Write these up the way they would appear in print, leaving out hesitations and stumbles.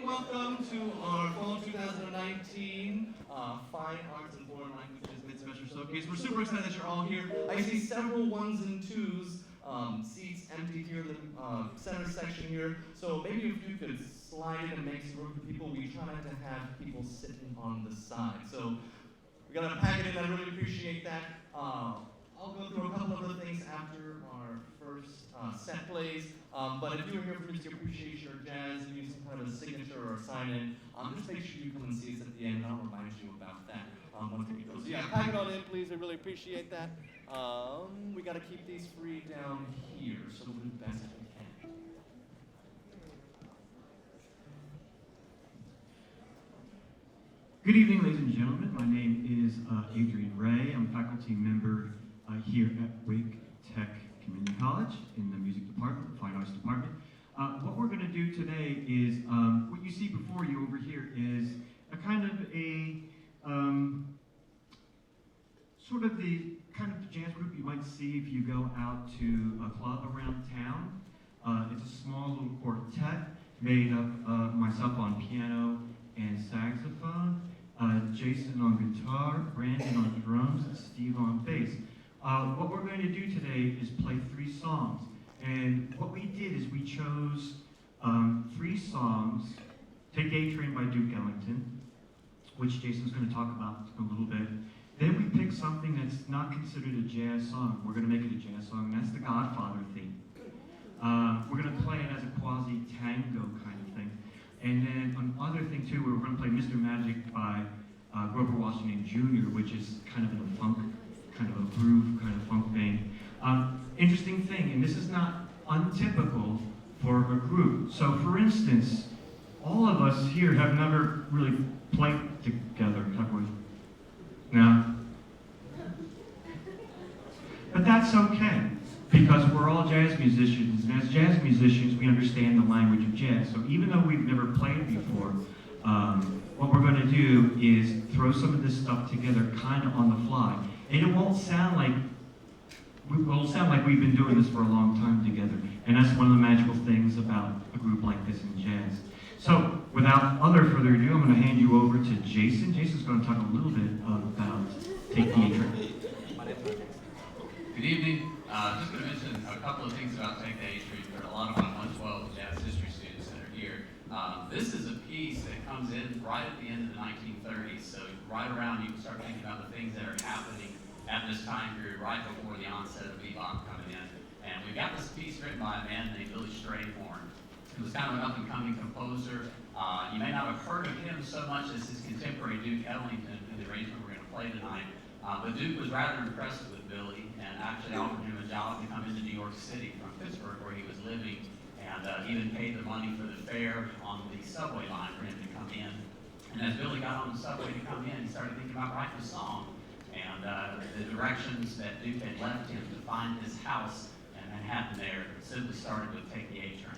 welcome to our Fall 2019 Fine Arts and Foreign Languages Mid-Semester Showcase. We're super excited that you're all here. I see several ones and twos, seats empty here in the center section here. So maybe if you could slide in and make some room for people. We try not to have people sitting on the side. So we're gonna pack it in. I really appreciate that. I'll go through a couple other things after our first set plays. But if you're here for music appreciation or jazz, you need some kind of a signature or a sign-in, just make sure you come and see us at the end, and I'll remind you about that once we go. So yeah, pack it on in, please. I really appreciate that. We got to keep these free down here, so we'll do the best we can. Good evening, ladies and gentlemen. My name is Adrien Ray. I'm a faculty member here at Wake Tech Community College in the music department, the fine arts department. What we're going to do today is, what you see before you over here is a kind of a, sort of the kind of jazz group you might see if you go out to a club around town. It's a small little quartet made up of myself on piano and saxophone, Jason on guitar, Brandon on drums, and Steve on bass. What we're going to do today is play 3 songs. And what we did is we chose 3 songs, Take A Train by Duke Ellington, which Jason's going to talk about a little bit. Then we picked something that's not considered a jazz song. We're going to make it a jazz song, and that's the Godfather theme. We're going to play it as a quasi-tango kind of thing. And then another thing too, we're going to play Mr. Magic by Grover Washington Jr., which is kind of in a funk, kind of a groove, kind of funk vein. Interesting thing, and this is not untypical for a group. So for instance, all of us here have never really played together, have we? No? But that's okay, because we're all jazz musicians, and as jazz musicians, we understand the language of jazz. So even though we've never played before, what we're going to do is throw some of this stuff together kind of on the fly. And it won't sound like we've been doing this for a long time together. And that's one of the magical things about a group like this in jazz. So without further ado, I'm going to hand you over to Jason. Jason's going to talk a little bit about Take the A Train. Good evening. Just going to mention a couple of things about Take the A Train. There are a lot of my 112 jazz history students that are here. This is a piece that comes in right at the end of the 1930s. So right around, you can start thinking about the things that are happening at this time period, right before the onset of bebop coming in. And we've got this piece written by a man named Billy Strayhorn. He was kind of an up-and-coming composer. You may not have heard of him so much as his contemporary Duke Ellington in the arrangement we're going to play tonight. But Duke was rather impressed with Billy and actually offered him a job to come into New York City from Pittsburgh, where he was living, and even paid the money for the fare on the subway line for him to come in. And as Billy got on the subway to come in, he started thinking about writing a song. And the directions that Duke had left him to find his house in Manhattan there simply started with Take the A Train.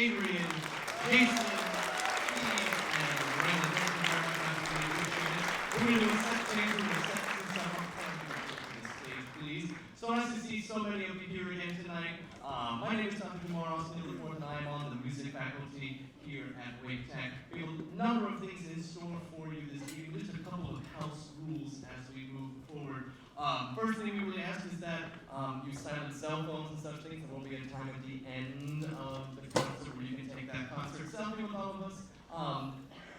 Adrien, Joceline, Faye, and Brenda. Thank you very much, I really appreciate it. We're going to do a set change. We're going to set things up on the stage, please. So nice to see so many of you here again tonight. My name is Dr. DeMar, also the fourth, and I'm on the music faculty here at Wake Tech. We have a number of things in store for you this evening. Just a couple of house rules as we move forward. First thing we really ask is that you silence cell phones and such things. There won't be a time at the end of the concert where you can take that concert selfie with all of us.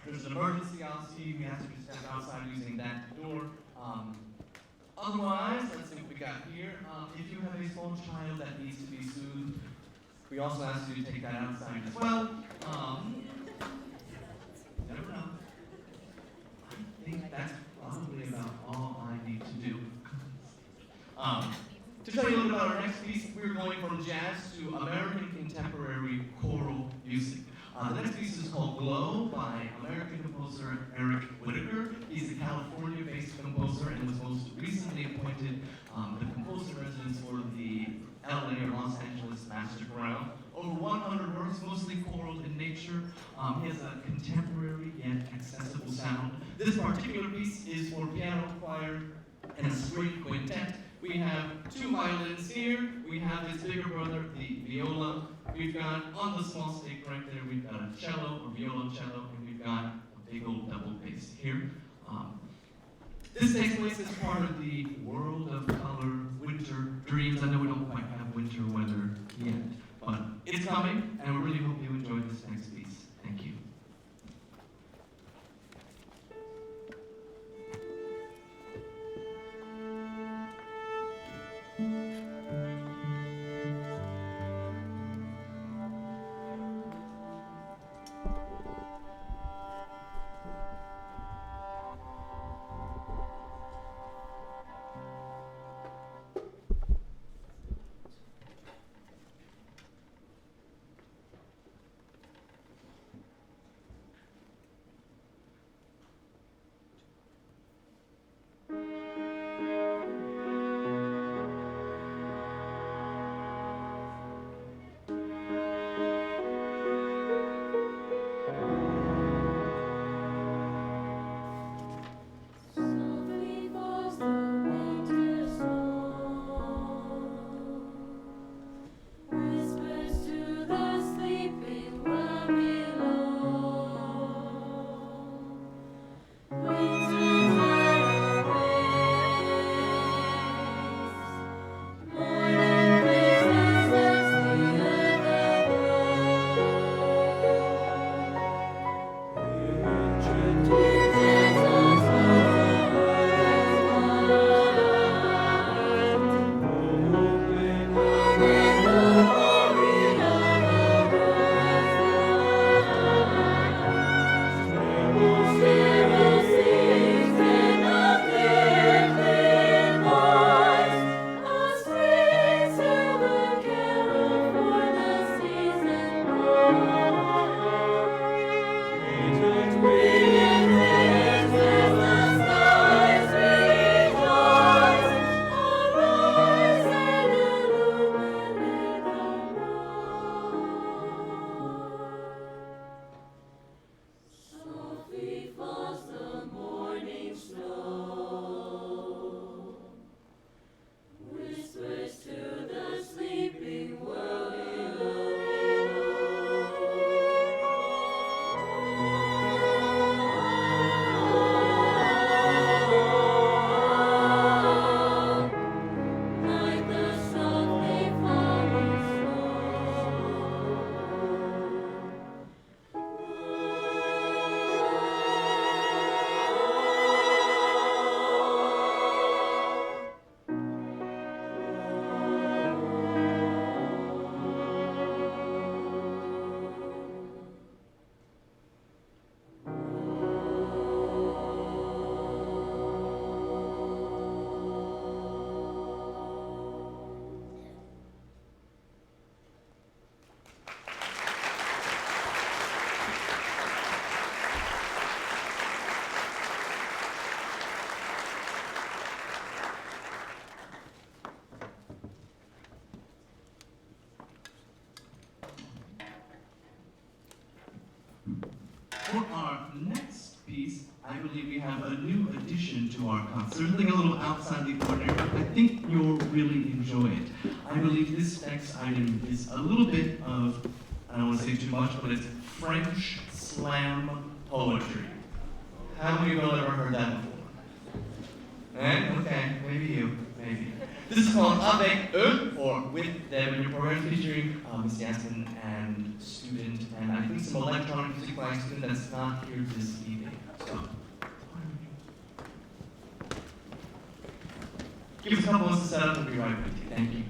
There's an emergency, obviously. We ask you to step outside using that door. Otherwise, let's see what we got here. If you have a small child that needs to be soothed, we also ask you to take that outside as well. Never know. I think that's probably about all I need to do. To tell you a little bit about our next piece, we're going from jazz to American contemporary choral music. The next piece is called Glow by American composer Eric Whitaker. He's a California-based composer and was most recently appointed the composer residence for the LA or Los Angeles Master Chorale. Over 100 works, mostly choral in nature. He has a contemporary yet accessible sound. This particular piece is for piano, choir, and a string quintet. We have two violins here. We have his bigger brother, the viola. We've got on the small stake right there, we've got a cello or violoncello, and we've got a big old double bass here. This takes place as part of the World of Color Winter Dreams. I know we don't quite have winter weather yet, but it's coming, and we really hope you enjoy this next piece. Thank you. next piece, I believe we have a new addition to our concert, something a little outside the ordinary, but I think you'll really enjoy it. I believe this next item is a little bit of, I don't want to say too much, but it's French slam poetry. How many of you have ever heard that before? Okay, maybe you, maybe. This is called Avec eux, or with them, and your program featuring Miss Yasmin and student, and I think some electronic music by a student that's not here this evening. So, give us a couple minutes to set up, we'll be right with you. Thank you.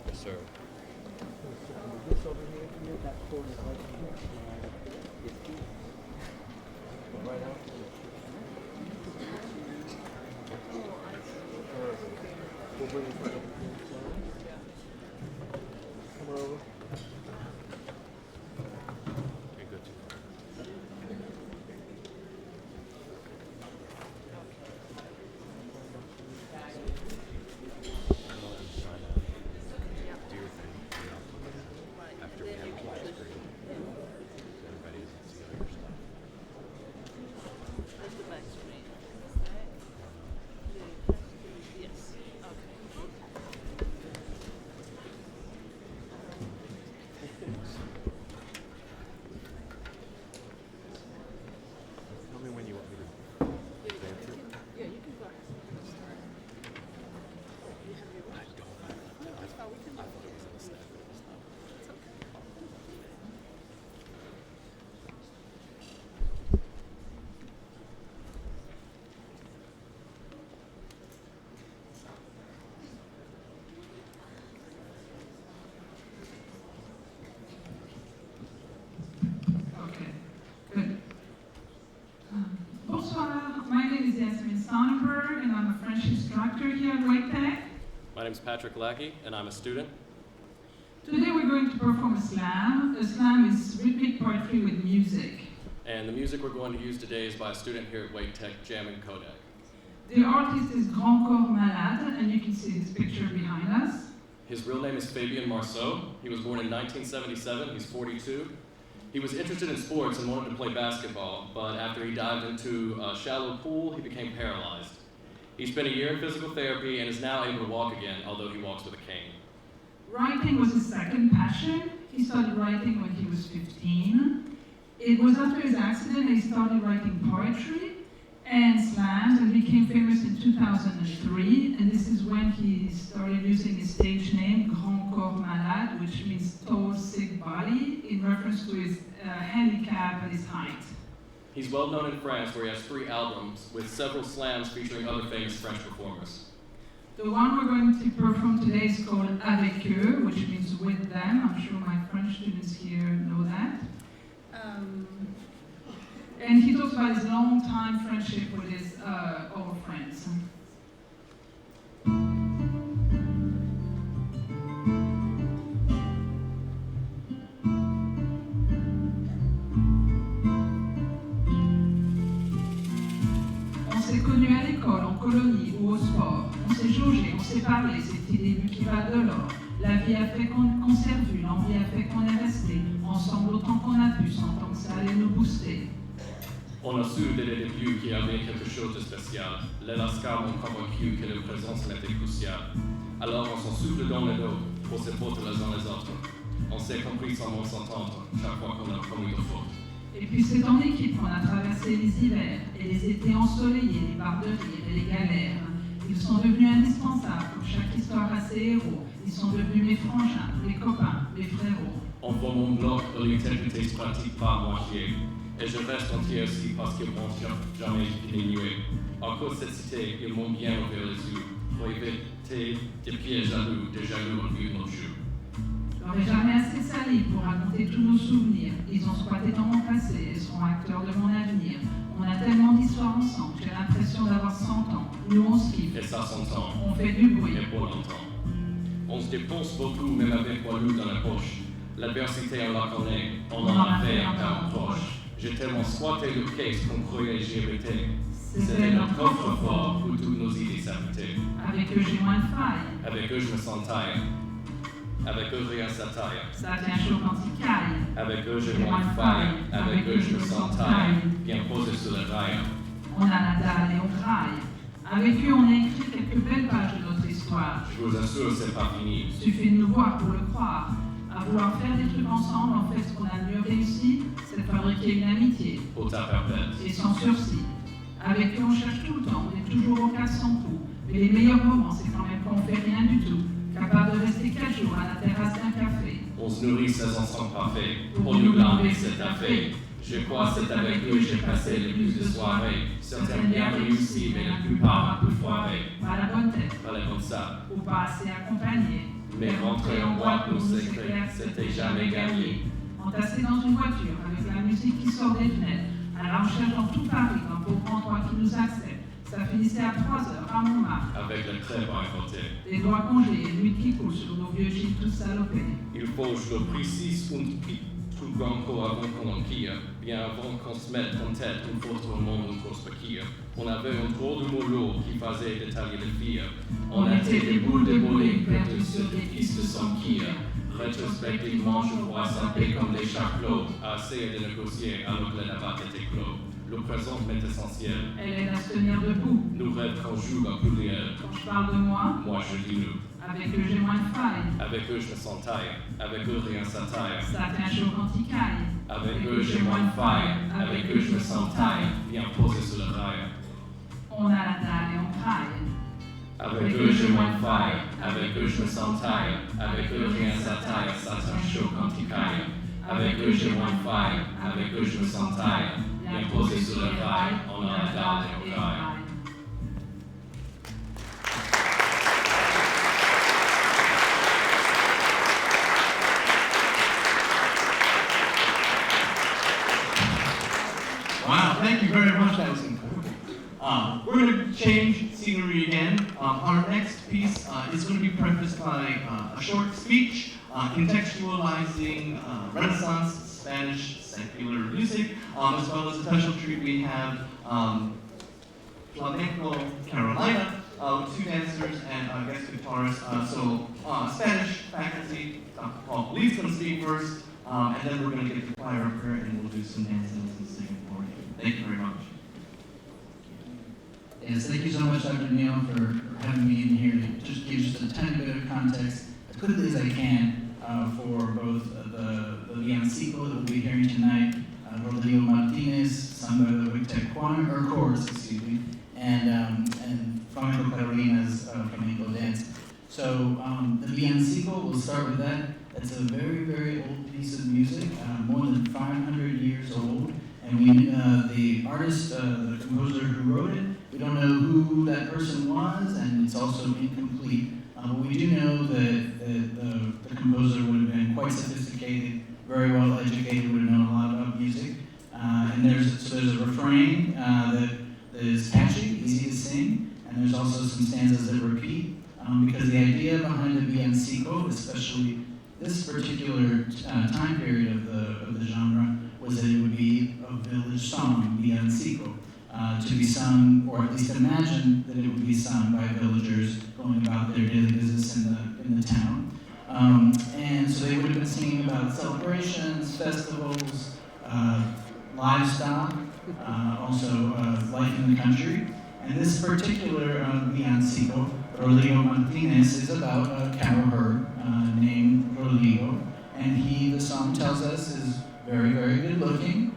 Yes, sir. This over here, that corner right here. Right out. We'll bring it right over here. Come over. Okay, good. My name is Patrick Lackey, and I'm a student. Today we're going to perform a slam. A slam is rhythmic poetry with music. And the music we're going to use today is by a student here at Wake Tech, jamming Kodak. The artist is Grand Corps Malade, and you can see his picture behind us. His real name is Fabien Marceau. He was born in 1977. He's 42. He was interested in sports and wanted to play basketball, but after he dived into a shallow pool, he became paralyzed. He spent a year in physical therapy and is now able to walk again, although he walks with a cane. Writing was his second passion. He started writing when he was 15. It was after his accident that he started writing poetry and slams and became famous in 2003. And this is when he started using his stage name, Grand Corps Malade, which means tall, sick body, in reference to his handicap and his height. He's well known in France, where he has 3 albums with several slams featuring other famous French performers. The one we're going to perform today is called Avec eux, which means with them. I'm sure my French students here know that. And he talks about his long-time friendship with his old friends. On s'est connus à l'école, en colonie ou au sport. On s'est jaugé, on s'est parlé, c'est petit début qui va de l'or. La vie a fait qu'on s'est revus, l'envie a fait qu'on est resté ensemble autant qu'on a pu, sentant que ça allait nous booster. On a su dès le début qu'il y avait quelque chose de spécial. Les lascars m'ont convaincu que leur présence m'était cruciale. Alors on s'en souffle dans le dos pour se porter les uns les autres. On s'est compris sans même s'entendre chaque fois qu'on a commis de fautes. Et puis c'est en équipe qu'on a traversé les hivers et les étés ensoleillés, les barres de rire et les galères. Ils sont devenus indispensables pour chaque histoire à ses héros. Ils sont devenus mes frangins, mes copains, mes frérots. On forme mon bloc de l'intégrité se pratique par moitié. Et je reste entier aussi parce qu'ils m'ont jamais diminué. À cause de cette cité, ils m'ont bien ouvert les yeux pour éviter des pieds jaloux, des jaloux en vue de nos jeux. Je n'aurai jamais assez sali pour raconter tous nos souvenirs. Ils ont squatté dans mon passé et seront acteurs de mon avenir. On a tellement d'histoires ensemble, j'ai l'impression d'avoir 100 ans. Nous on se kiffe. Et ça s'entend. On fait du bruit. Et pour longtemps. On se dépense beaucoup, même avec moi loup dans la poche. L'adversité, on la connaît, on en a fait un temps proche. J'ai tellement squatté le caisse qu'on croyait j'y hérité. C'était notre coffre-fort où toutes nos idées s'habitaient. Avec eux, j'ai moins de failles. Avec eux, je me sens taille. Avec eux, rien s'attaille. Ça tient chaud quand il caille. Avec eux, j'ai moins de failles. Avec eux, je me sens taille. Bien posé sur le rail. On a la dalle et on graille. Avec eux, on a écrit quelques belles pages de notre histoire. Je vous assure, c'est pas fini. Il suffit de nous voir pour le croire. À vouloir faire des trucs ensemble, en fait, ce qu'on a le mieux réussi, c'est de fabriquer une amitié. Pour ta perpète. Et sans sursis. Avec eux, on cherche tout le temps, on est toujours au 400 coups. Mais les meilleurs moments, c'est quand même qu'on fait rien du tout. Capable de rester 4 jours à la terrasse d'un café. On se nourrit sans ensemble parfait. Pour nous blâmer, c'est ta fait. Je crois que c'est avec eux que j'ai passé le plus de soirées. Certaines bien réussies, mais la plupart un peu foirées. Pas la bonne tête. Pas la bonne ça. Ou pas assez accompagné. Mais rentrer en boîte pour secret, c'était jamais gagné. Entassé dans une voiture, avec la musique qui sort des fenêtres, à la recherche dans tout Paris d'un pauvre endroit qui nous accepte. Ça finissait à 3 heures, à Montmartre. Avec le très bon côté. Des doigts congés et l'huile qui coule sur nos vieux jeans tous salopés. Il faut que je le précise und tout grand corps avant qu'on en quille. Bien avant qu'on se mette en tête une faute au monde ou qu'on se paquille. On avait un drôle de mollo qui faisait détailler les filles. On était des boules de bowling perdues sur des pistes sans quille. Rétrospectivement, je vois s'appeler comme des charclots. Assez de négocier alors que la date était clos. Le présent m'est essentiel. Elle aide à se tenir debout. Nous rêves qu'on joue un pluriel. Quand je parle de moi, Je dis nous. avec eux j'ai moins de failles. Avec eux, je me sens taille. Avec eux, rien s'attaille. Ça tient chaud quand il caille. Avec eux, j'ai moins de failles. Avec eux, je me sens taille. Bien posé sur le rail. On a la dalle et on craille. Avec eux, j'ai moins de failles. Avec eux, je me sens taille. Avec eux, rien s'attaille. Ça tient chaud quand il caille. Avec eux, j'ai moins de failles. Avec eux, je me sens taille. Bien posé sur le rail. On a la dalle et on craille. Wow, thank you very much. That was incredible. We're going to change scenery again. Our next piece is going to be prefaced by a short speech contextualizing Renaissance Spanish secular music, as well as a special treat. We have Flamenco Carolina, with 2 dancers and a guest guitarist. So Spanish faculty, Dr. Pauline is going to speak first, and then we're going to get the choir up here and we'll do some dancing and some singing for you. Thank you very much. Yes, thank you so much, Dr. Neal, for having me in here to just give just a tiny bit of context, as quickly as I can, for both the villancico that we'll be hearing tonight, Rodrigo Martinez, sung by the Wictec chorus, and Flamenco Carolina's flamenco dance. So the villancico, we'll start with that. It's a very, very old piece of music, more than 500 years old. And we, the artist, the composer who wrote it, we don't know who that person was, and it's also incomplete. But we do know that the composer would have been quite sophisticated, very well educated, would have known a lot about music. And there's a refrain that is catchy, easy to sing, and there's also some stanzas that repeat, because the idea behind the villancico, especially this particular time period of the genre, was that it would be a village song, villancico, to be sung, or at least imagined that it would be sung by villagers going about their daily business in the town. And so they would have been singing about celebrations, festivals, livestock, also life in the country. And this particular villancico, Rodrigo Martinez, is about a cow herd named Rodrigo, and the song tells us, is very, very good looking,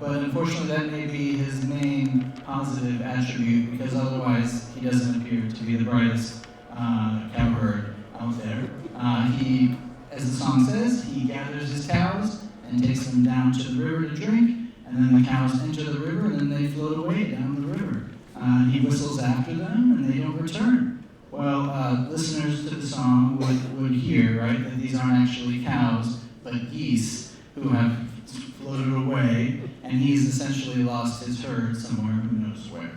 but unfortunately that may be his main positive attribute, because otherwise he doesn't appear to be the brightest cow herd out there. He, as the song says, he gathers his cows and takes them down to the river to drink, and then the cows enter the river and then they float away down the river. He whistles after them and they don't return. Well, listeners to the song would hear, right, that these aren't actually cows, but geese who have floated away, and he's essentially lost his herd somewhere, who knows where.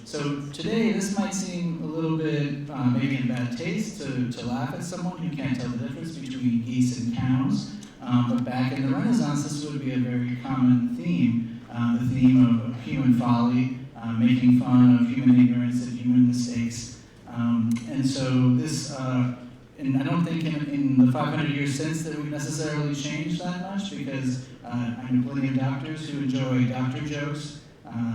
So today, this might seem a little bit maybe in bad taste to laugh at someone who can't tell the difference between geese and cows. But back in the Renaissance, this would be a very common theme, the theme of human folly, making fun of human ignorance and human mistakes. And so this, and I don't think in the 500 years since that we've necessarily changed that much, because I know plenty of doctors who enjoy doctor jokes,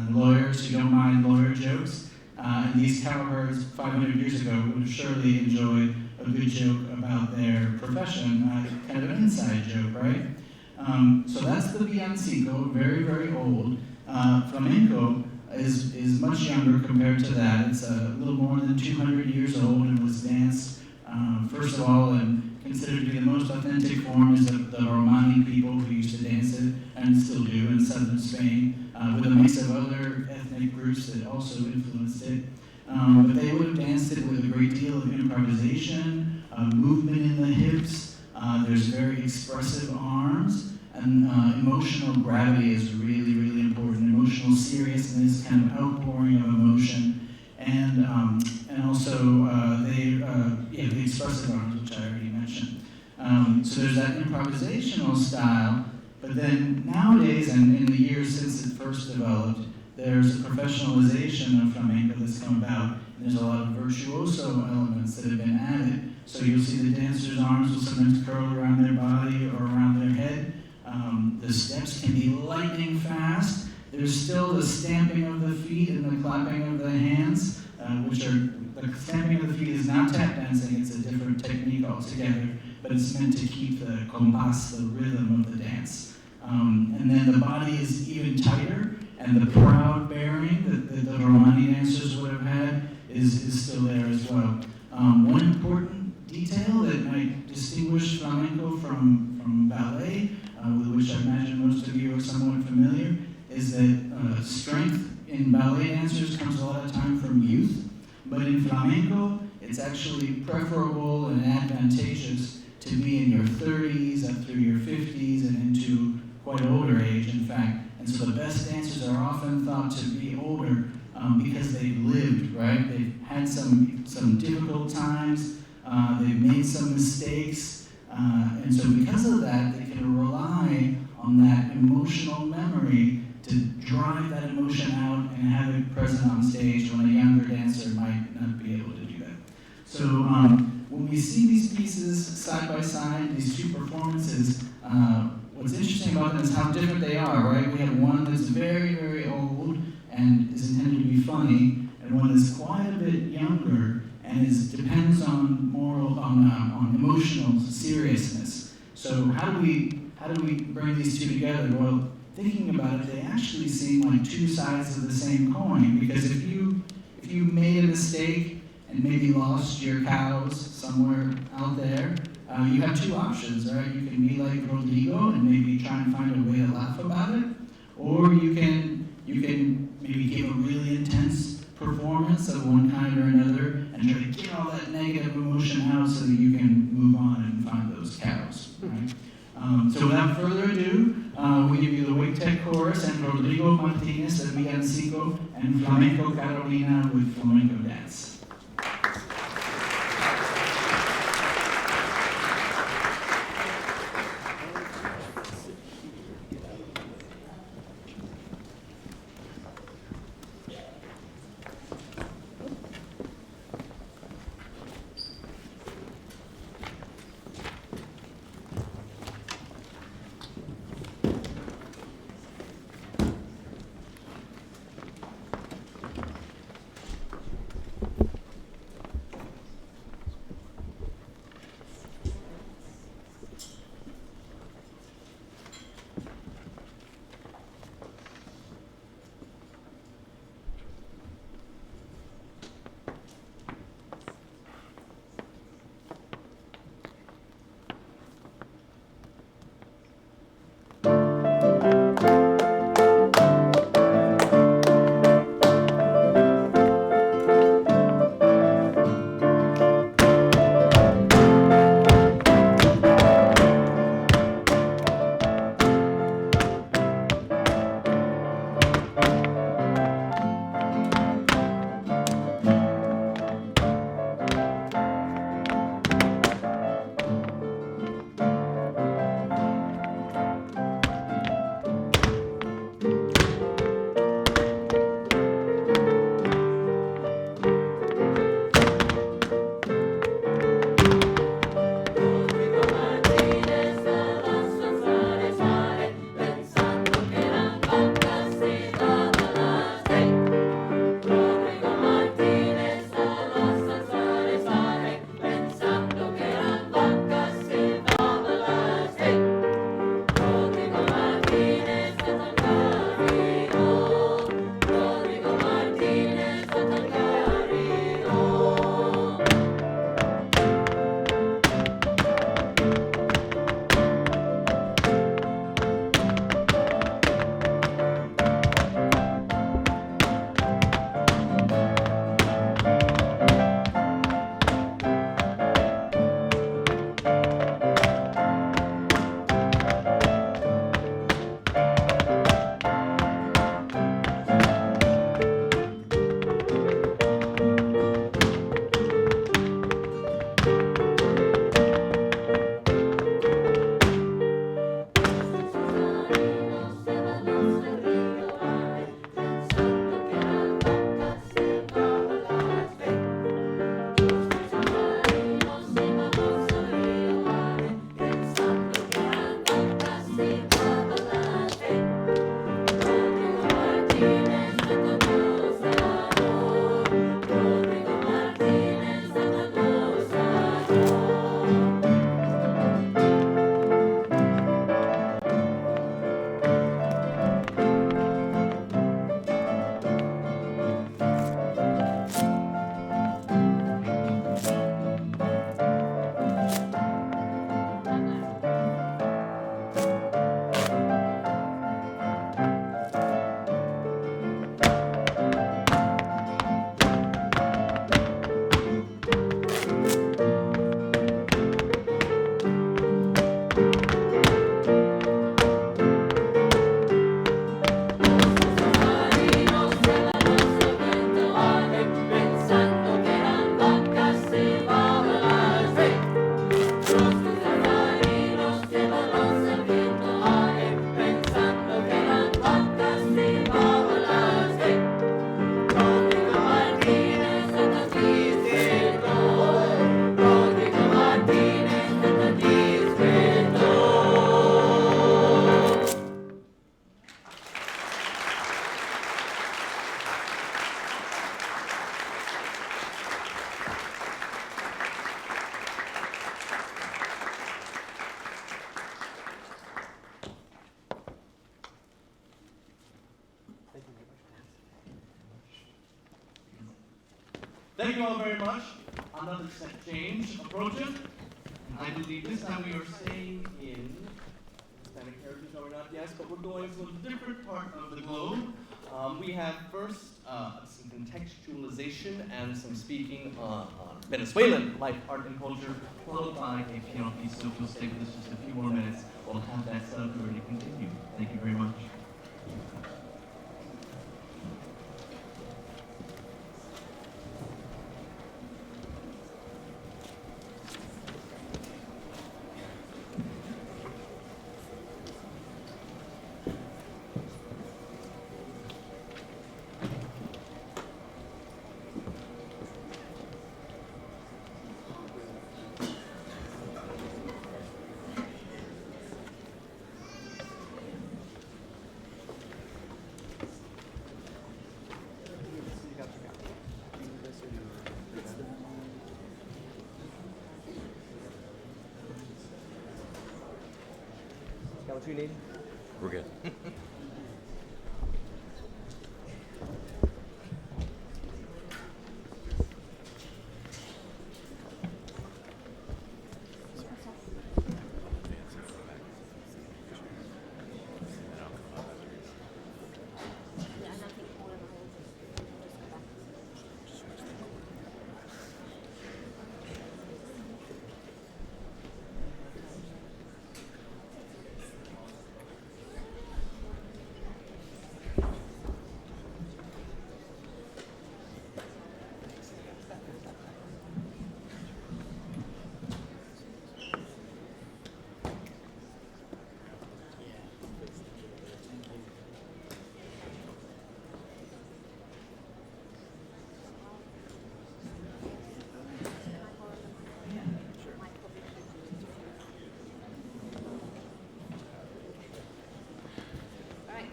lawyers who don't mind lawyer jokes, and these cowherds 500 years ago would have surely enjoyed a good joke about their profession, kind of an inside joke, right? So that's the villancico, very, very old. Flamenco is much younger compared to that. It's a little more than 200 years old and was danced, first of all, and considered to be the most authentic form is the Romani people who used to dance it, and still do, in southern Spain, with a mix of other ethnic groups that also influenced it. But they would have danced it with a great deal of improvisation, movement in the hips, there's very expressive arms, and emotional gravity is really, really important. Emotional seriousness, kind of outpouring of emotion, and also the expressive arms, which I already mentioned. So there's that improvisational style, but then nowadays, and in the years since it first developed, there's a professionalization of flamenco that's come about. There's a lot of virtuoso elements that have been added. So you'll see the dancers' arms will sometimes curl around their body or around their head. The steps can be lightning fast. There's still the stamping of the feet and the clapping of the hands, which are, the stamping of the feet is not tap dancing, it's a different technique altogether, but it's meant to keep the compás, the rhythm of the dance. And then the body is even tighter, and the proud bearing that the Romani dancers would have had is still there as well. One important detail that might distinguish flamenco from ballet, with which I imagine most of you are somewhat familiar, is that strength in ballet dancers comes a lot of time from youth, but in flamenco, it's actually preferable and advantageous to be in your 30s up through your 50s and into quite older age, in fact. And so the best dancers are often thought to be older because they've lived, right? They've had some difficult times, they've made some mistakes, and so because of that, they can rely on that emotional memory to drive that emotion out and have it present on stage when a younger dancer might not be able to do that. So when we see these pieces side by side, these two performances, what's interesting about them is how different they are, right? We have one that's very, very old and is intended to be funny, and one that's quite a bit younger and depends on on emotional seriousness. So how do we bring these two together? Well, thinking about it, they actually seem like two sides of the same coin, because if you made a mistake and maybe lost your cows somewhere out there, you have two options, right? You can be like Rodrigo and maybe try and find a way to laugh about it, or you can maybe give a really intense performance of one kind or another and try to get all that negative emotion out so that you can move on and find those cows, right? So without further ado, we give you the Wake Tech Chorus and Rodrigo Martinez, the Villancico, and Flamenco Carolina with Flamenco Dance. Thank you all very much. Another set change approaches. And I believe this time we are staying in Hispanic heritage, no, we're not, yes, but we're going to a different part of the globe. We have first some contextualization and some speaking on Venezuelan life, art, and culture, followed by a piano piece. So if you'll stay with us just a few more minutes, we'll have that set up and ready to continue. Thank you very much. Got what you need? We're good.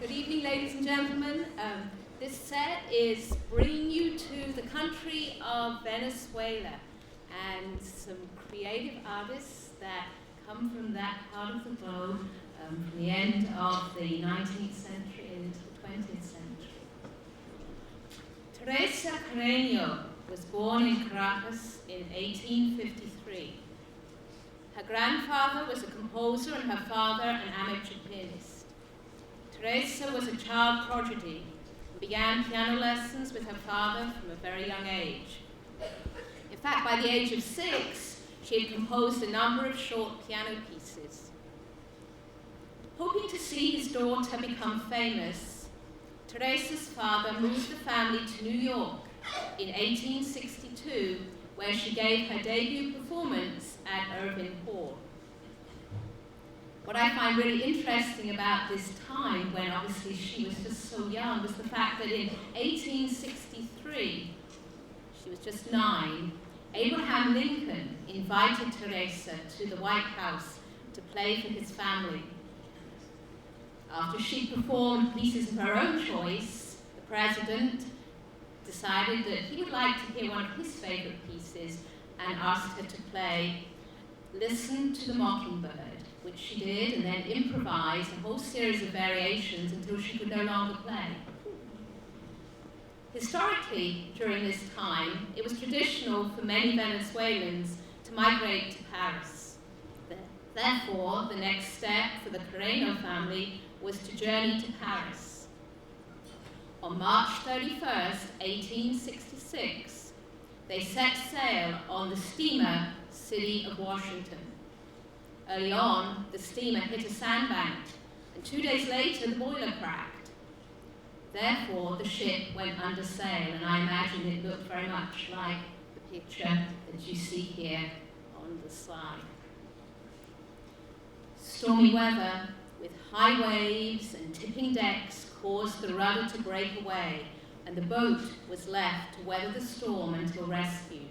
Good evening, ladies and gentlemen. This set is bringing you to the country of Venezuela and some creative artists that come from that part of the globe from the end of the 19th century into the 20th century. Teresa Carreño was born in Caracas in 1853. Her grandfather was a composer and her father an amateur pianist. Teresa was a child prodigy and began piano lessons with her father from a very young age. In fact, by the age of 6, she had composed a number of short piano pieces. Hoping to see his daughter become famous, Teresa's father moved the family to New York in 1862, where she gave her debut performance at Irving Hall. What I find really interesting about this time, when obviously she was just so young, was the fact that in 1863, she was just 9, Abraham Lincoln invited Teresa to the White House to play for his family. After she performed pieces of her own choice, the president decided that he would like to hear one of his favorite pieces and asked her to play Listen to the Mockingbird, which she did, and then improvised a whole series of variations until she could no longer play. Historically, during this time, it was traditional for many Venezuelans to migrate to Paris. Therefore, the next step for the Carreño family was to journey to Paris. On March 31st, 1866, they set sail on the steamer City of Washington. Early on, the steamer hit a sandbank, and 2 days later, the boiler cracked. Therefore, the ship went under sail, and I imagine it looked very much like the picture that you see here on the slide. Stormy weather, with high waves and tipping decks, caused the rudder to break away, and the boat was left to weather the storm until rescued.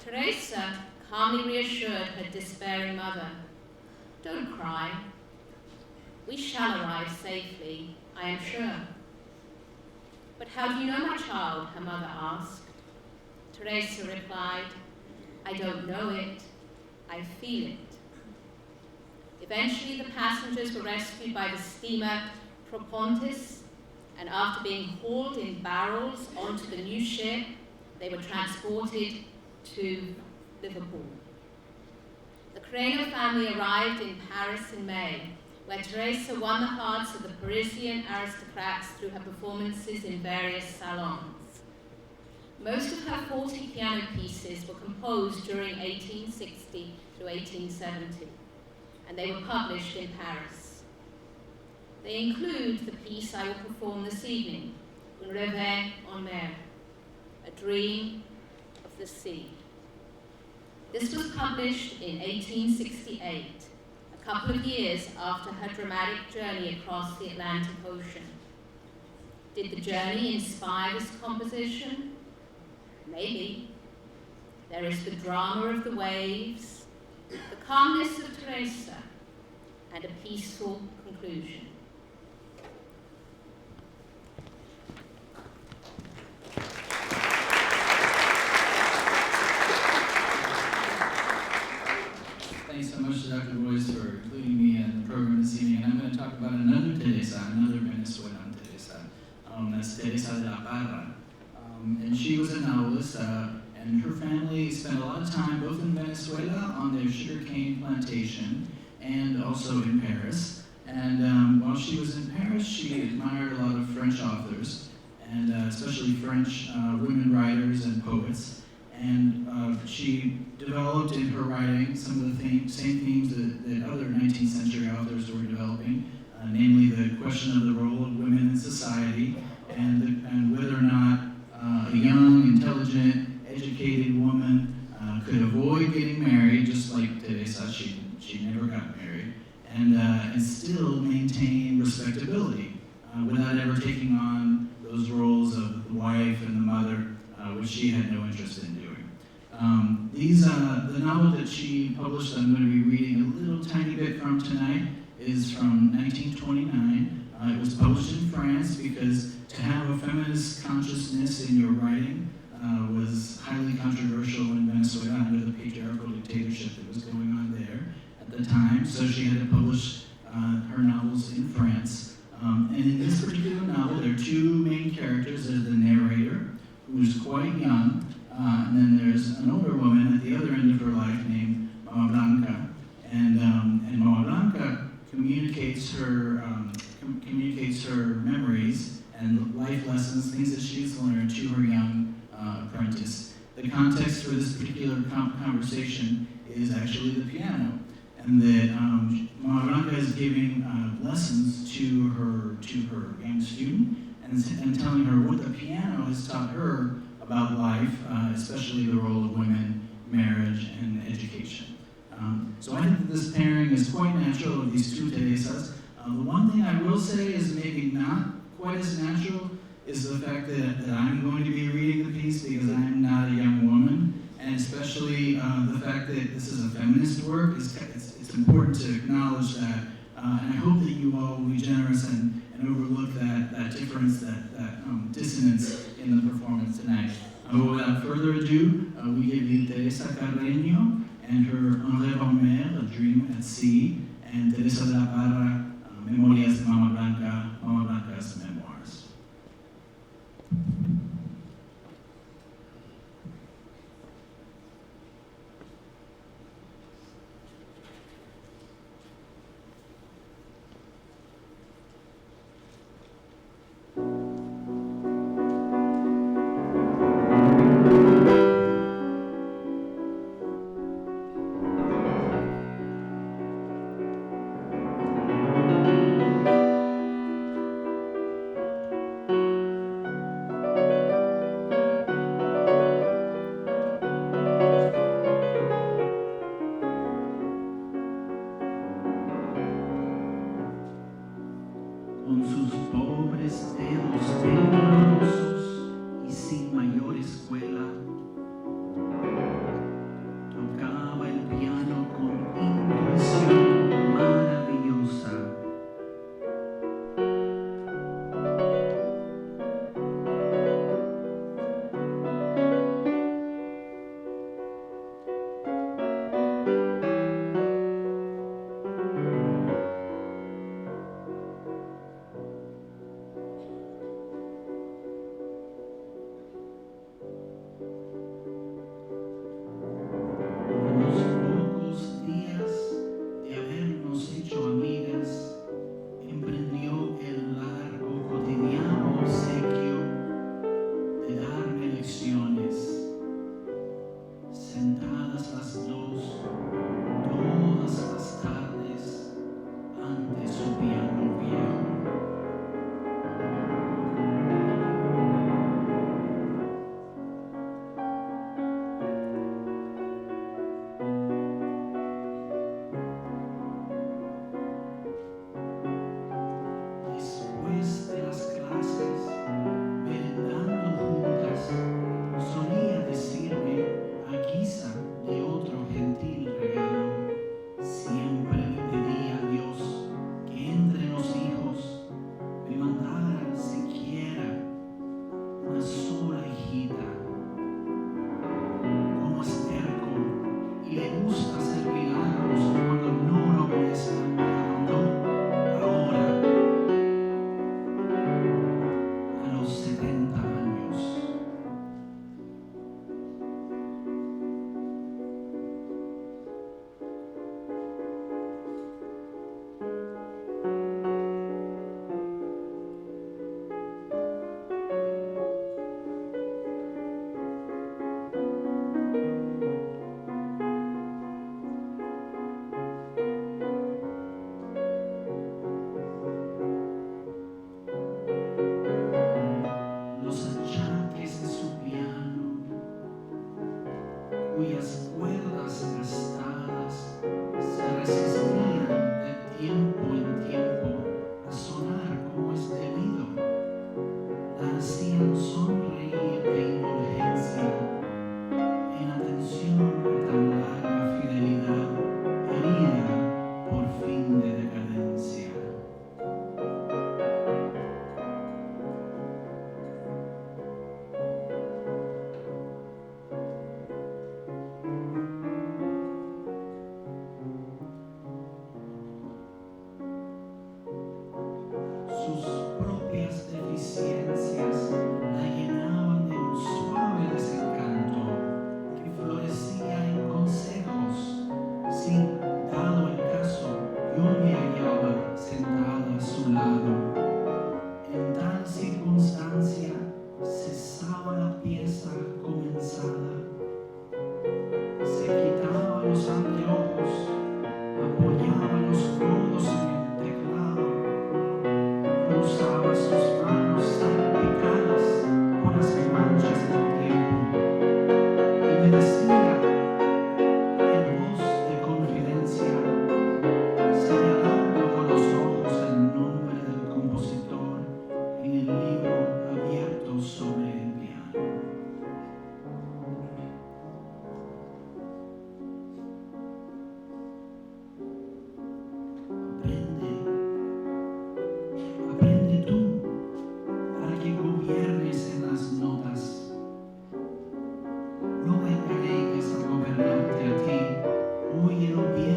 Teresa calmly reassured her despairing mother, "Don't cry. We shall arrive safely, I am sure." "But how do you know, my child?" her mother asked. Teresa replied, "I don't know it, I feel it." Eventually, the passengers were rescued by the steamer Propontis, and after being hauled in barrels onto the new ship, They were transported to Liverpool. The Creno family arrived in Paris in May, where Teresa won the hearts of the Parisian aristocrats through her performances in various salons. Most of her 40 piano pieces were composed during 1860 to 1870, and they were published in Paris. They include the piece I will perform this evening, Un rêve en mer, a dream of the sea. This was published in 1868, a couple of years after her dramatic journey across the Atlantic Ocean. Did the journey inspire this composition? Maybe. There is the drama of the waves, the calmness of Teresa, and a peaceful conclusion. Thanks so much to Dr. Boyce for including me in the program this evening. And I'm going to talk about another Teresa, another Venezuelan Teresa. That's Teresa de la Parra. And she was a novelist, and her family spent a lot of time both in Venezuela on their sugarcane plantation and also in Paris. And while she was in Paris, she admired a lot of French authors, and especially French women writers and poets. And she developed in her writing some of the same themes that other 19th century authors were developing, namely the question of the role of women in society and whether or not a young, intelligent, educated woman could avoid getting married, just like Teresa, she never got married, and still maintain respectability without ever taking on those roles of the wife and the mother, which she had no interest in doing. The novel that she published, I'm going to be reading a little tiny bit from tonight, is from 1929. It was published in France because to have a feminist consciousness in your writing was highly controversial in Venezuela under the patriarchal dictatorship that was going on there at the time. So she had to publish her novels in France. And in this particular novel, there are two main characters. There's the narrator, who's quite young, and then there's an older woman at the other end of her life named Mama Blanca. And Mama Blanca communicates her memories and life lessons, things that she's learned to her young apprentice. The context for this particular conversation is actually the piano, and that Mama Blanca is giving lessons to her young student and telling her what the piano has taught her about life, especially the role of women, marriage, and education. So I think that this pairing is quite natural of these two Teresas. The one thing I will say is maybe not quite as natural is the fact that I'm going to be reading the piece because I'm not a young woman, and especially the fact that this is a feminist work. It's important to acknowledge that, and I hope that you all will be generous and overlook that difference, that dissonance in the performance tonight. Without further ado, we give you Teresa Carreño and her Un rêve en mer, a dream at sea, and Teresa de la Parra, Memorias de Mama Blanca, Mama Blanca's memoirs.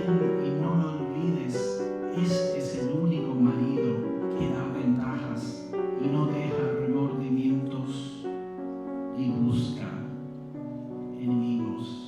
Ven y no lo olvides, este es el único marido que da ventajas y no deja remordimientos ni busca enemigos.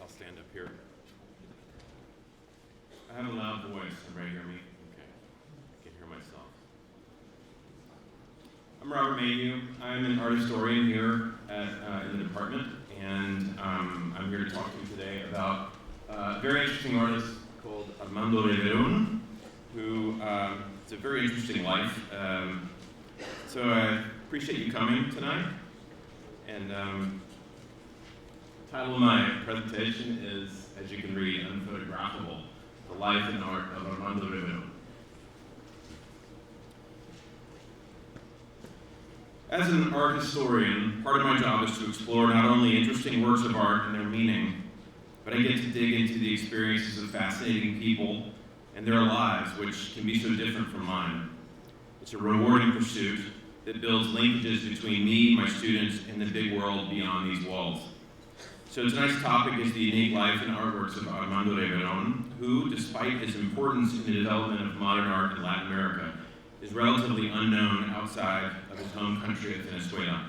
I'll stand up here. I have a loud voice. Everybody hear me? Okay. I can hear myself. I'm Robert McHugh. I'm an art historian here in the department, and I'm here to talk to you today about a very interesting artist called Armando Rivera, who it's a very interesting life. So I appreciate you coming tonight. And the title of my presentation is, as you can read, Unphotographable, The Life and Art of Armando Rivera. As an art historian, part of my job is to explore not only interesting works of art and their meaning, but I get to dig into the experiences of fascinating people and their lives, which can be so different from mine. It's a rewarding pursuit that builds linkages between me, my students, and the big world beyond these walls. So tonight's topic is the unique life and artworks of Armando Rivera, who, despite his importance in the development of modern art in Latin America, is relatively unknown outside of his home country of Venezuela.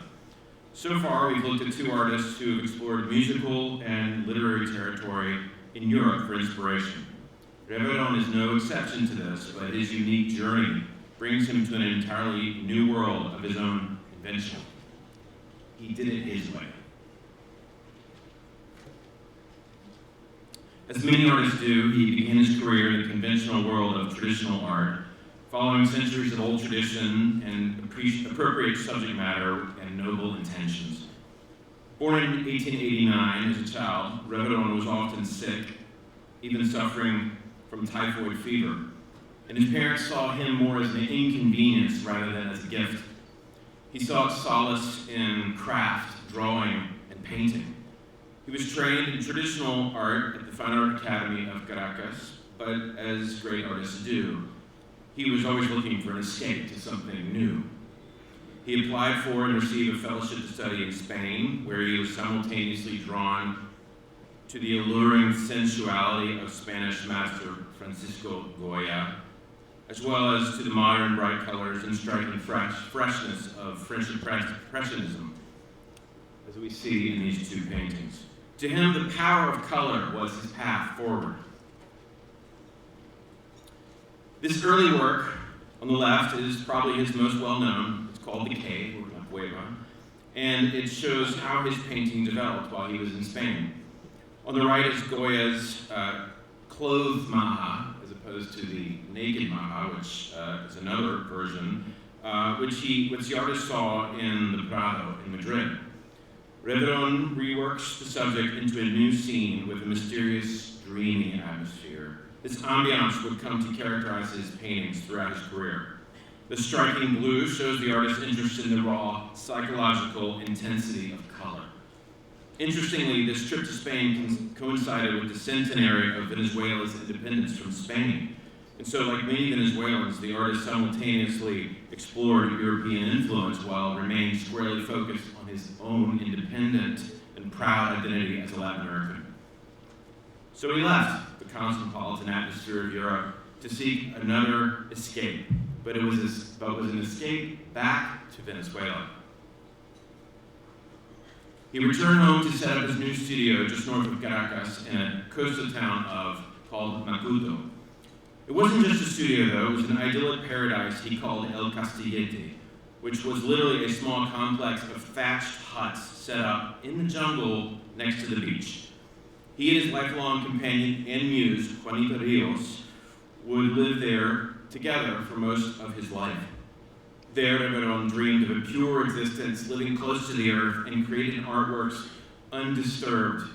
So far, we've looked at two artists who have explored musical and literary territory in Europe for inspiration. Rivera is no exception to this, but his unique journey brings him to an entirely new world of his own invention. He did it his way. As many artists do, he began his career in the conventional world of traditional art, following centuries of old tradition and appropriate subject matter and noble intentions. Born in 1889 as a child, Rivera was often sick, even suffering from typhoid fever, and his parents saw him more as an inconvenience rather than as a gift. He sought solace in craft, drawing, and painting. He was trained in traditional art at the Fine Art Academy of Caracas, but as great artists do, he was always looking for an escape to something new. He applied for and received a fellowship to study in Spain, where he was simultaneously drawn to the alluring sensuality of Spanish master Francisco Goya, as well as to the modern bright colors and striking freshness of French Impressionism, as we see in these two paintings. To him, the power of color was his path forward. This early work on the left is probably his most well-known. It's called The Cave, or La Cueva, and it shows how his painting developed while he was in Spain. On the right is Goya's clothed Maha, as opposed to the naked Maha, which is another version, which the artist saw in the Prado in Madrid. Rivera reworks the subject into a new scene with a mysterious, dreamy atmosphere. This ambiance would come to characterize his paintings throughout his career. The striking blue shows the artist's interest in the raw, psychological intensity of color. Interestingly, this trip to Spain coincided with the centenary of Venezuela's independence from Spain. And so, like many Venezuelans, the artist simultaneously explored European influence while remaining squarely focused on his own independent and proud identity as a Latin American. So he left the cosmopolitan atmosphere of Europe to seek another escape, but it was an escape back to Venezuela. He returned home to set up his new studio just north of Caracas in a coastal town called McHugh. It wasn't just a studio, though. It was an idyllic paradise he called El Castillete, which was literally a small complex of thatched huts set up in the jungle next to the beach. He and his lifelong companion and muse, Juanita Rios, would live there together for most of his life. There, Rivera dreamed of a pure existence, living close to the earth, and created artworks undisturbed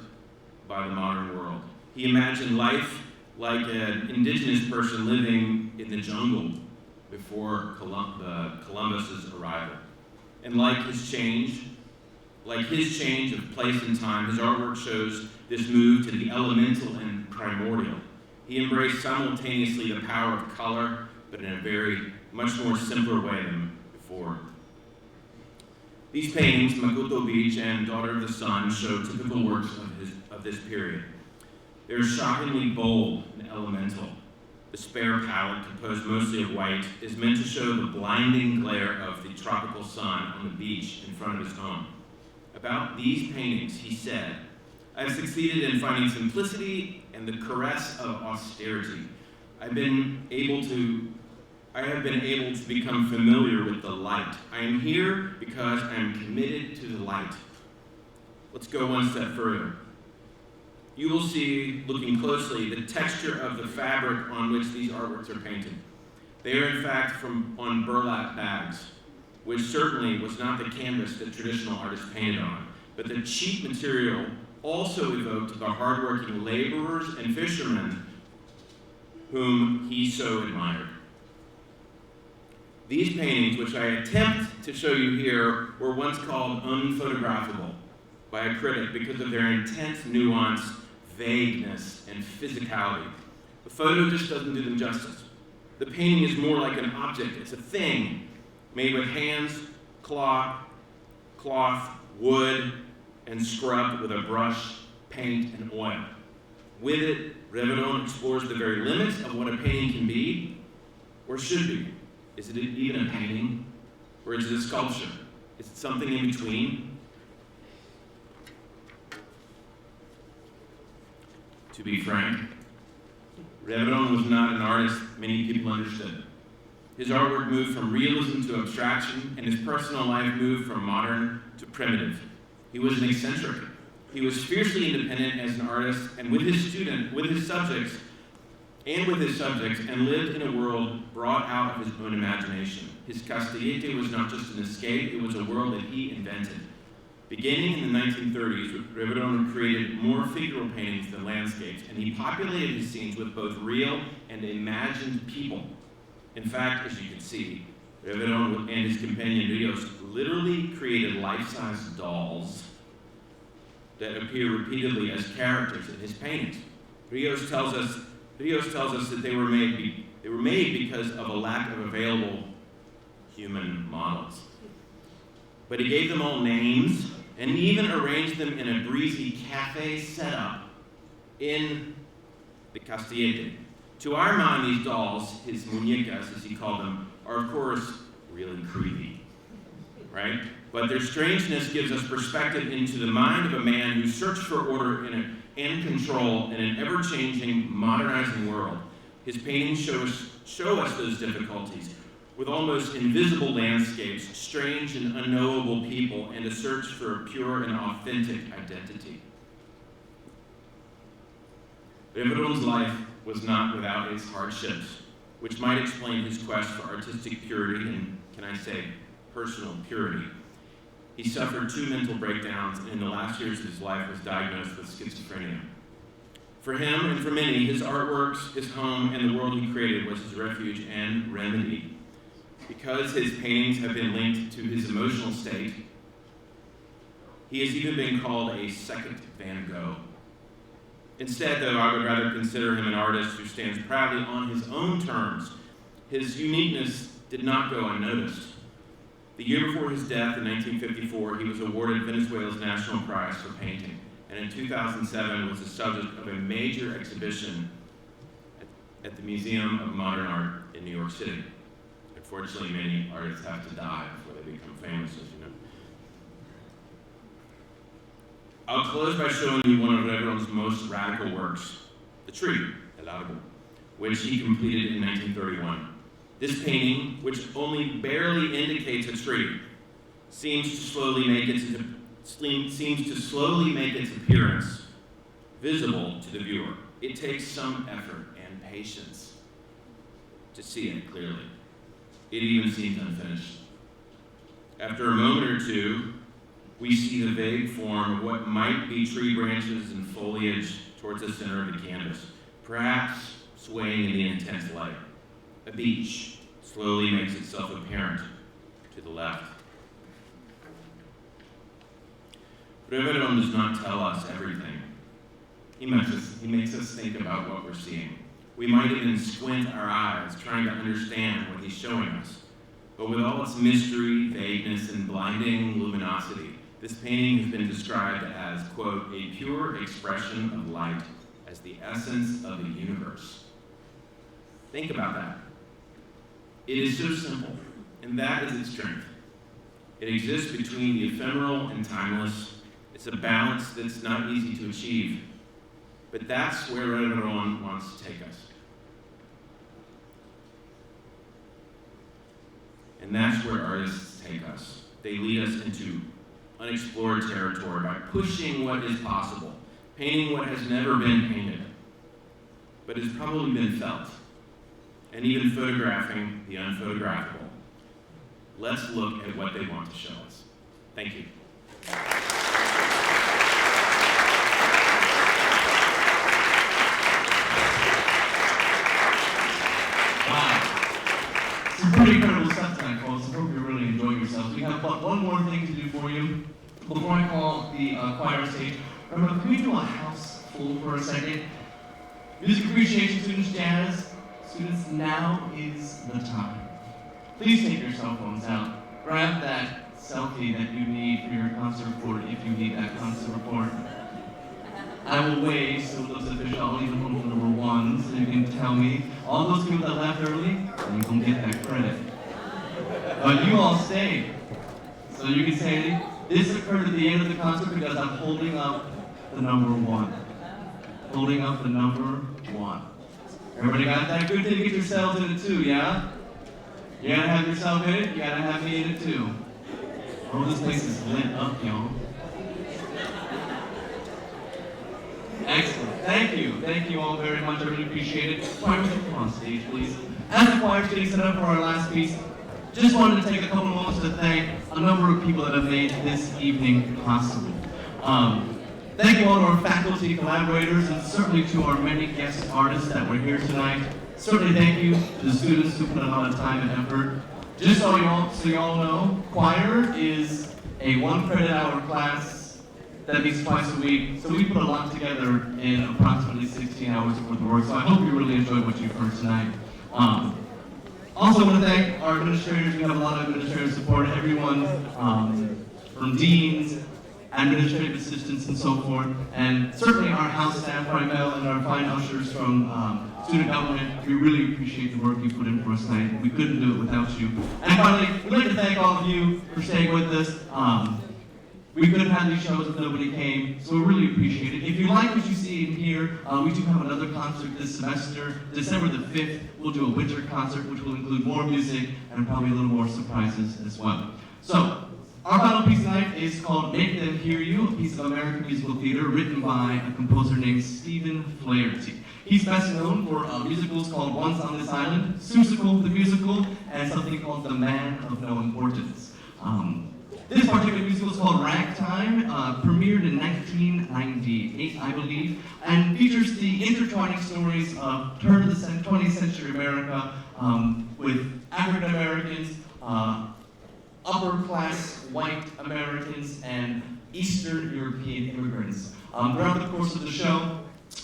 by the modern world. He imagined life like an indigenous person living in the jungle before Columbus's arrival. And like his change of place and time, his artwork shows this move to the elemental and primordial. He embraced simultaneously the power of color, but in a very much more simpler way than before. These paintings, Macuto Beach and Daughter of the Sun, show typical works of this period. They're shockingly bold and elemental. The spare palette, composed mostly of white, is meant to show the blinding glare of the tropical sun on the beach in front of his home. About these paintings, he said, "I've succeeded in finding simplicity and the caress of austerity. I have been able to become familiar with the light. I am here because I am committed to the light." Let's go one step further. You will see, looking closely, the texture of the fabric on which these artworks are painted. They are in fact on burlap bags, which certainly was not the canvas that traditional artists painted on, but the cheap material also evoked the hardworking laborers and fishermen whom he so admired. These paintings, which I attempt to show you here, were once called unphotographable by a critic because of their intense nuance, vagueness, and physicality. The photo just doesn't do them justice. The painting is more like an object. It's a thing made with hands, cloth, wood, and scrubbed with a brush, paint, and oil. With it, Rivera explores the very limits of what a painting can be, or should be. Is it even a painting, or is it a sculpture? Is it something in between? To be frank, Rivera was not an artist many people understood. His artwork moved from realism to abstraction, and his personal life moved from modern to primitive. He was an eccentric. He was fiercely independent as an artist, and with his subjects, and lived in a world brought out of his own imagination. His Castillete was not just an escape, it was a world that he invented. Beginning in the 1930s, Rivera created more figural paintings than landscapes, and he populated his scenes with both real and imagined people. In fact, as you can see, Rivera and his companion Rios literally created life-size dolls that appear repeatedly as characters in his paintings. Rios tells us that they were made because of a lack of available human models. But he gave them all names and even arranged them in a breezy cafe setup in the Castillete. To our mind, these dolls, his muñecas, as he called them, are of course really creepy, right? But their strangeness gives us perspective into the mind of a man who searched for order and control in an ever-changing, modernizing world. His paintings show us those difficulties, with almost invisible landscapes, strange and unknowable people, and a search for a pure and authentic identity. Riveron's life was not without its hardships, which might explain his quest for artistic purity and, can I say, personal purity. He suffered 2 mental breakdowns, and in the last years of his life was diagnosed with schizophrenia. For him, and for many, his artworks, his home, and the world he created was his refuge and remedy. Because his paintings have been linked to his emotional state, he has even been called a second Van Gogh. Instead, though, I would rather consider him an artist who stands proudly on his own terms. His uniqueness did not go unnoticed. The year before his death in 1954, he was awarded Venezuela's National Prize for painting, and in 2007 was the subject of a major exhibition at the Museum of Modern Art in New York City. Unfortunately, many artists have to die before they become famous, as you know. I'll close by showing you one of Riveron's most radical works, The Tree, El Árbol, which he completed in 1931. This painting, which only barely indicates a tree, seems to slowly make its appearance visible to the viewer. It takes some effort and patience to see it clearly. It even seems unfinished. After a moment or two, we see the vague form of what might be tree branches and foliage towards the center of the canvas, perhaps swaying in the intense light. A beach slowly makes itself apparent to the left. Riveron does not tell us everything. He makes us think about what we're seeing. We might even squint our eyes, trying to understand what he's showing us. But with all its mystery, vagueness, and blinding luminosity, this painting has been described as, quote, a pure expression of light as the essence of the universe. Think about that. It is so simple, and that is its strength. It exists between the ephemeral and timeless. It's a balance that's not easy to achieve, but that's where Riveron wants to take us. And that's where artists take us. They lead us into unexplored territory by pushing what is possible, painting what has never been painted, but has probably been felt, and even photographing the unphotographable. Let's look at what they want to show us. Thank you. Some pretty incredible stuff tonight, folks. I hope you're really enjoying yourselves. We have but one more thing to do for you before I call the choir stage. Remember, can we do a house full for a second? Music appreciation students, jazz students, now is the time. Please take your cell phones out. Grab that selfie that you need for your concert report if you need that concert report. I will wait so it looks official. I'll leave them for number 1 so you can tell me. All those people that left early, you can get that credit. But you all stayed. So you can say, this occurred at the end of the concert because I'm holding up the number 1. Holding up the number 1. Everybody got that? Good thing to get yourselves in it too, yeah? You gotta have yourself in it, you gotta have me in it too. Oh, this place is lit up, y'all. Excellent. Thank you all very much. I really appreciate it. Choir, would you come on stage, please? As the choir is getting set up for our last piece, just wanted to take a couple moments to thank a number of people that have made this evening possible. Thank you all to our faculty, collaborators, and certainly to our many guest artists that were here tonight. Certainly thank you to the students who put a lot of time and effort. Just so y'all know, choir is a 1 credit hour class that meets twice a week. So we put a lot together in approximately 16 hours worth of work. So I hope you really enjoyed what you've heard tonight. Also want to thank our administrators. We have a lot of administrative support. Everyone from deans, administrative assistants, and so forth. And certainly our house staff, Mel, and our fine ushers from student government. We really appreciate the work you put in for us tonight. We couldn't do it without you. And finally, we'd like to thank all of you for staying with us. We couldn't have these shows if nobody came, so we really appreciate it. If you like what you see in here, we do have another concert this semester. December the 5th, we'll do a winter concert, which will include more music and probably a little more surprises as well. So, our final piece tonight is called Make Them Hear You, a piece of American musical theater written by a composer named Stephen Flaherty. He's best known for musicals called Once on This Island, Seussical the Musical, and something called The Man of No Importance. This particular musical is called Ragtime, premiered in 1998, I believe, and features the intertwining stories of turn of the 20th century America with African Americans, upper-class white Americans, and Eastern European immigrants. Throughout the course of the show,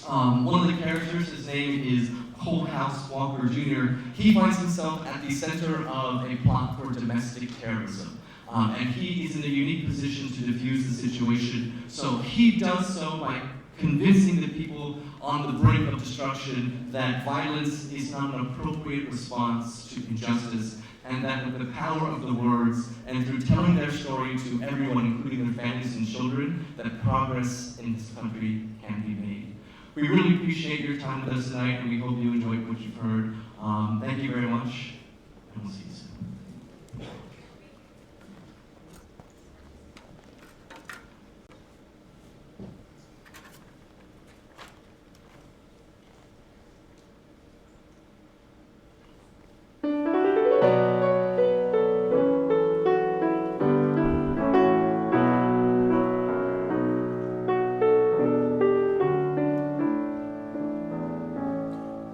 one of the characters, his name is Coalhouse Walker Jr., he finds himself at the center of a plot for domestic terrorism. And he is in a unique position to defuse the situation. So he does so by convincing the people on the brink of destruction that violence is not an appropriate response to injustice, and that with the power of the words and through telling their story to everyone, including their families and children, that progress in this country can be made. We really appreciate your time with us tonight, and we hope you enjoyed what you've heard. Thank you very much, and we'll see you soon.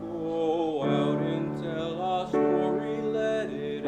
Go out and tell our story, let it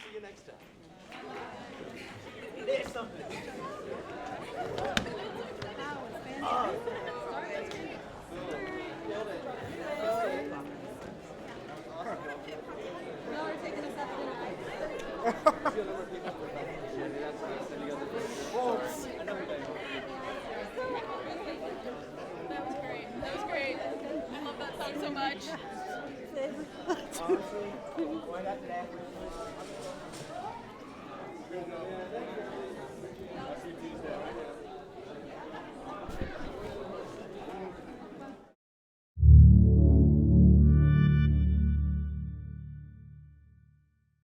see you next time. There's something. No, we're taking us up tonight. That was great. That was great. I love that song so much. Honestly, right after that.